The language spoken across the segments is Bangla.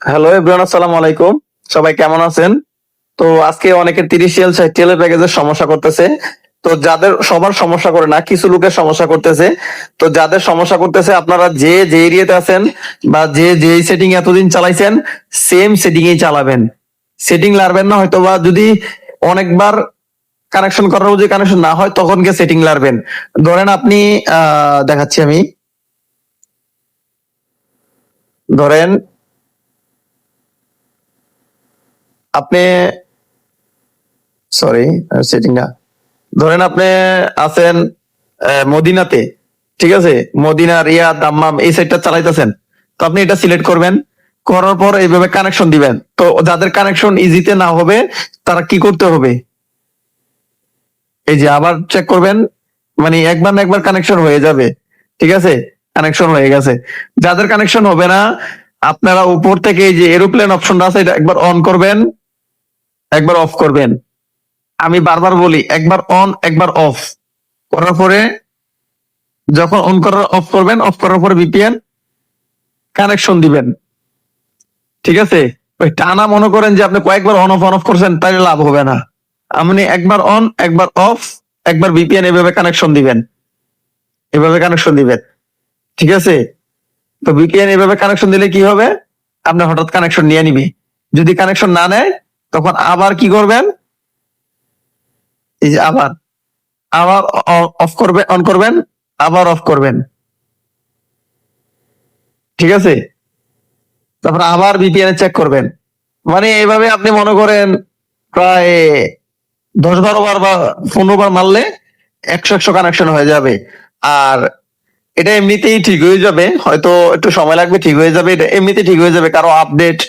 হ্যালো এভরিওয়ান, আসসালামু আলাইকুম। সবাই কেমন আছেন? তো আজকে অনেকের 30 রিয়াল 60 রিয়ালের প্যাকেজের সমস্যা করতেছে। তো যাদের সবার সমস্যা করে না, কিছু লোকের সমস্যা করতেছে। তো যাদের সমস্যা করতেছে, আপনারা যে এরিয়াতে আছেন বা যে সেটিং এতদিন চালাইছেন, সেম সেটিং এই চালাবেন। সেটিং লারবেন না, হয়তো বা যদি অনেকবার কানেকশন করার যদি কানেকশন না হয়, তখন গিয়ে সেটিং লারবেন। ধরেন আপনি দেখাচ্ছি আমি। ধরেন আপনি, সরি, সেটিং না, ধরেন আপনি আছেন মদিনাতে, ঠিক আছে? মদিনা, রিয়াদ, দাম্মাম এই সাইডটা চালাইতেছেন। তো আপনি এটা সিলেক্ট করবেন, করার পর এইভাবে কানেকশন দিবেন। তো যাদের কানেকশন ইজিতে না হবে, তারা কি করতে হবে? এই যে আবার চেক করবেন, মানে একবার না একবার কানেকশন হয়ে যাবে, ঠিক আছে? কানেকশন হয়ে গেছে। যাদের কানেকশন হবে না, আপনারা উপর থেকে এই যে এরোপ্লেন অপশনটা আছে, এটা একবার অন করবেন, একবার অফ করবেন। আমি বারবার বলি, একবার অন একবার অফ করার পরে, যখন অন করার অফ করবেন, অফ করার পরে ভিপিএন কানেকশন দিবেন, ঠিক আছে? ওই টানা মনে করেন যে আপনি কয়েকবার অন অফ করছেন, তাহলে লাভ হবে না। আপনি একবার অন একবার অফ, একবার ভিপিএন এভাবে কানেকশন দিবেন, এভাবে কানেকশন দিবেন, ঠিক আছে? তো ভিপিএন এভাবে কানেকশন দিলে কি হবে? আপনি হঠাৎ কানেকশন নিয়ে নিবি। যদি কানেকশন না নেয়, তখন আবার কি করবেন? এই যে আবার আবার অফ করবেন, অন করবেন, আবার অফ করবেন, ঠিক আছে? তারপর আবার ভিপিএন চেক করবেন। মানে এইভাবে আপনি মনে করেন প্রায় 10-12 বার বা 15 বার মারলে 100 কানেকশন হয়ে যাবে। আর এটা এমনিতেই ঠিক হয়ে যাবে, হয়তো একটু সময় লাগবে, ঠিক হয়ে যাবে। এটা এমনিতেই ঠিক হয়ে যাবে, কারো আপডেট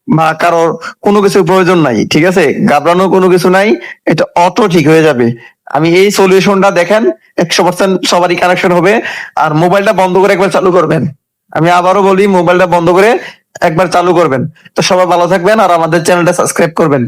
বা কারোর কোনো কিছুর প্রয়োজন নাই, ঠিক আছে? ঘাবড়ানোর কোনো কিছু নাই, এটা অটো ঠিক হয়ে যাবে। আমি এই সলিউশনটা দেখেন, 100% সবারই কানেকশন হবে। আর মোবাইলটা বন্ধ করে একবার চালু করবেন। আমি আবারও বলি, মোবাইলটা বন্ধ করে একবার চালু করবেন। তো সবাই ভালো থাকবেন, আর আমাদের চ্যানেলটা সাবস্ক্রাইব করবেন।